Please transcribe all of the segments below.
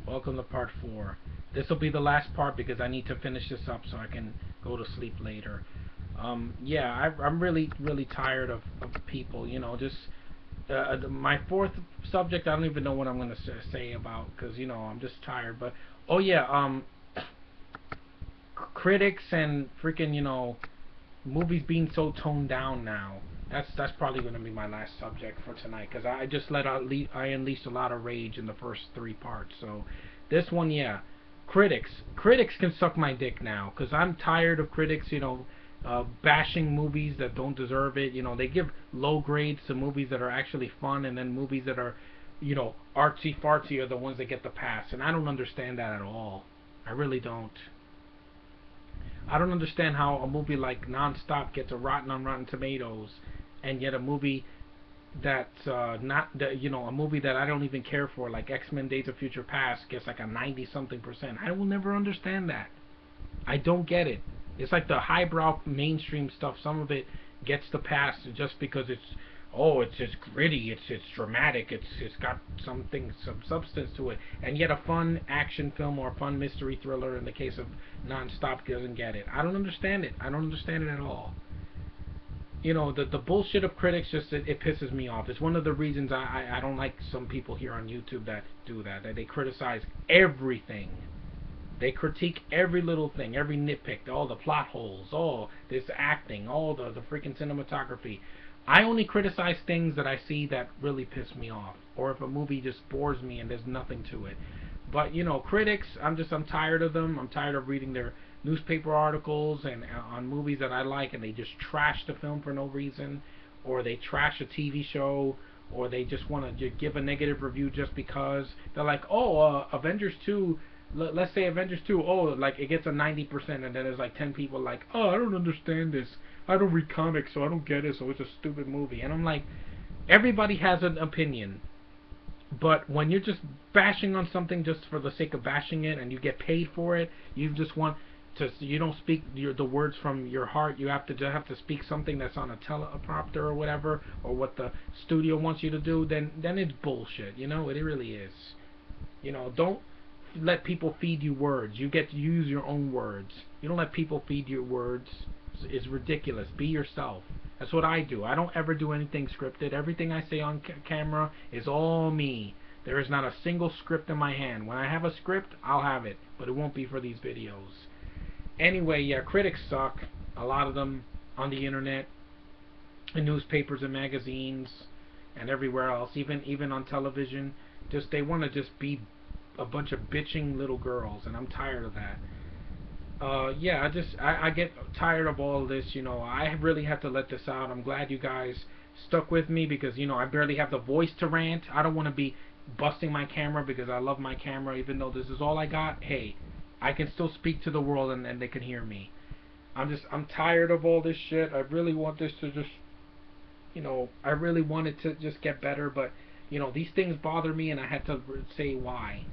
Welcome to part 4. This will be the last part because I need to finish this up so I can go to sleep later. Yeah, I'm really tired of people. Just my fourth subject. I don't even know what I'm gonna say about because I'm just tired. But oh yeah, critics and freaking movies being so toned down now. That's probably going to be my last subject for tonight because I just I unleashed a lot of rage in the first 3 parts. So this one, yeah, critics can suck my dick now because I'm tired of critics, bashing movies that don't deserve it. They give low grades to movies that are actually fun, and then movies that are, artsy fartsy are the ones that get the pass, and I don't understand that at all. I really don't. I don't understand how a movie like Nonstop gets a rotten on Rotten Tomatoes, and yet a movie that's not that a movie that I don't even care for, like X-Men: Days of Future Past, gets like a 90 something percent. I will never understand that. I don't get it. It's like the highbrow mainstream stuff. Some of it gets the pass just because it's gritty, it's dramatic, it's got some substance to it, and yet a fun action film or a fun mystery thriller in the case of Nonstop doesn't get it. I don't understand it. I don't understand it at all. The bullshit of critics just it pisses me off. It's one of the reasons I don't like some people here on YouTube that do that they criticize everything. They critique every little thing, every nitpick, all the plot holes, all this acting, all the freaking cinematography. I only criticize things that I see that really piss me off, or if a movie just bores me and there's nothing to it. But critics, I'm tired of them. I'm tired of reading their newspaper articles and on movies that I like, and they just trash the film for no reason, or they trash a TV show, or they just want to give a negative review just because they're like, oh, Avengers 2. Let's say Avengers 2, oh, like it gets a 90%, and then there's like 10 people like, oh, I don't understand this. I don't read comics, so I don't get it, so it's a stupid movie. And I'm like, everybody has an opinion. But when you're just bashing on something just for the sake of bashing it, and you get paid for it, you just want to. You don't speak the words from your heart. You have to speak something that's on a teleprompter or whatever, or what the studio wants you to do. Then it's bullshit. It really is. Don't let people feed you words. You get to use your own words. You don't let people feed you words. It's ridiculous. Be yourself. That's what I do. I don't ever do anything scripted. Everything I say on camera is all me. There is not a single script in my hand. When I have a script, I'll have it, but it won't be for these videos. Anyway, yeah, critics suck. A lot of them on the internet, in newspapers and magazines, and everywhere else, even on television. They want to just be a bunch of bitching little girls, and I'm tired of that. Yeah, I get tired of all of this. I really have to let this out. I'm glad you guys stuck with me because I barely have the voice to rant. I don't want to be busting my camera because I love my camera, even though this is all I got. Hey, I can still speak to the world and they can hear me. I'm tired of all this shit. I really want this to just I really wanted to just get better, but these things bother me, and I had to say why.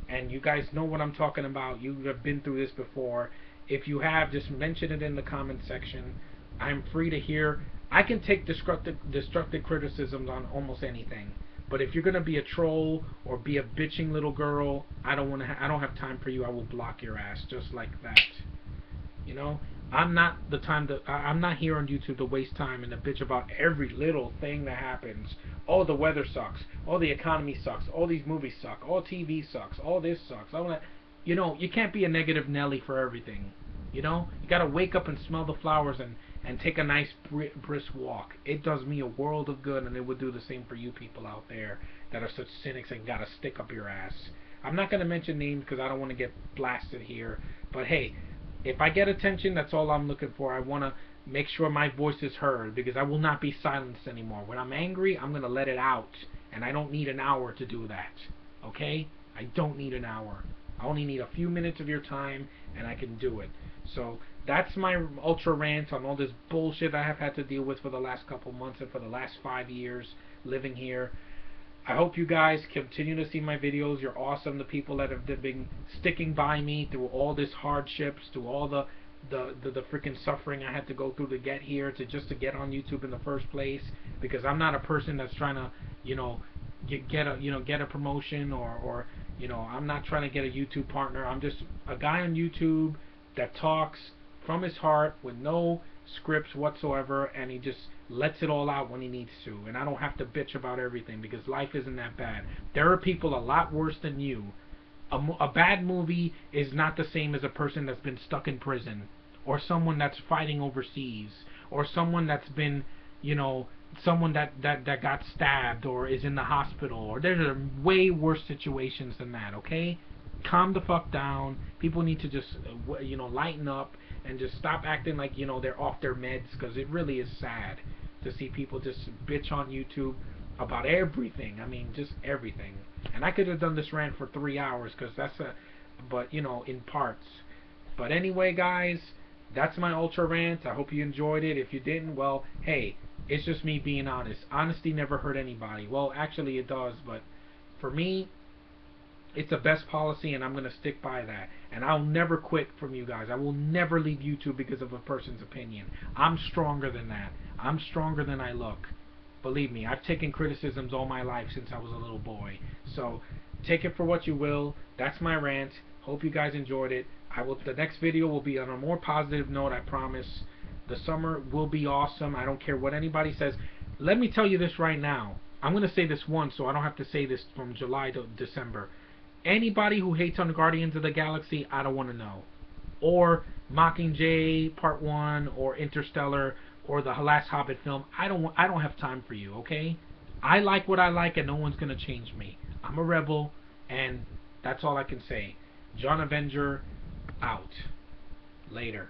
And you guys know what I'm talking about. You have been through this before. If you have, just mention it in the comment section. I'm free to hear. I can take destructive criticisms on almost anything. But if you're gonna be a troll or be a bitching little girl, I don't have time for you. I will block your ass just like that. I'm not I'm not here on YouTube to waste time and to bitch about every little thing that happens. Oh, the weather sucks. Oh, the economy sucks. All these movies suck. All TV sucks. All this sucks. All that. You can't be a negative Nelly for everything. You gotta wake up and smell the flowers and take a nice brisk walk. It does me a world of good, and it would do the same for you people out there that are such cynics and gotta stick up your ass. I'm not gonna mention names because I don't want to get blasted here. But hey, if I get attention, that's all I'm looking for. I want to make sure my voice is heard because I will not be silenced anymore. When I'm angry, I'm going to let it out, and I don't need an hour to do that. Okay? I don't need an hour. I only need a few minutes of your time, and I can do it. So that's my ultra rant on all this bullshit I have had to deal with for the last couple months and for the last 5 years living here. I hope you guys continue to see my videos. You're awesome. The people that have been sticking by me through all this hardships, through all the freaking suffering I had to go through to get here, to get on YouTube in the first place. Because I'm not a person that's trying to, get a promotion, or I'm not trying to get a YouTube partner. I'm just a guy on YouTube that talks from his heart with no scripts whatsoever, and he just lets it all out when he needs to, and I don't have to bitch about everything because life isn't that bad. There are people a lot worse than you. A bad movie is not the same as a person that's been stuck in prison, or someone that's fighting overseas, or someone that's been, you know, someone that got stabbed or is in the hospital. Or there's way worse situations than that. Okay, calm the fuck down. People need to just lighten up and just stop acting like they're off their meds, because it really is sad to see people just bitch on YouTube about everything. I mean, just everything. And I could have done this rant for 3 hours, because but in parts. But anyway, guys, that's my ultra rant. I hope you enjoyed it. If you didn't, well, hey, it's just me being honest. Honesty never hurt anybody. Well, actually it does, but for me, it's the best policy, and I'm going to stick by that. And I'll never quit from you guys. I will never leave YouTube because of a person's opinion. I'm stronger than that. I'm stronger than I look. Believe me, I've taken criticisms all my life since I was a little boy. So take it for what you will. That's my rant. Hope you guys enjoyed it. The next video will be on a more positive note, I promise. The summer will be awesome. I don't care what anybody says. Let me tell you this right now. I'm going to say this once, so I don't have to say this from July to December. Anybody who hates on Guardians of the Galaxy, I don't want to know. Or Mockingjay Part 1, or Interstellar, or the last Hobbit film. I don't have time for you, okay? I like what I like, and no one's going to change me. I'm a rebel, and that's all I can say. John Avenger, out. Later.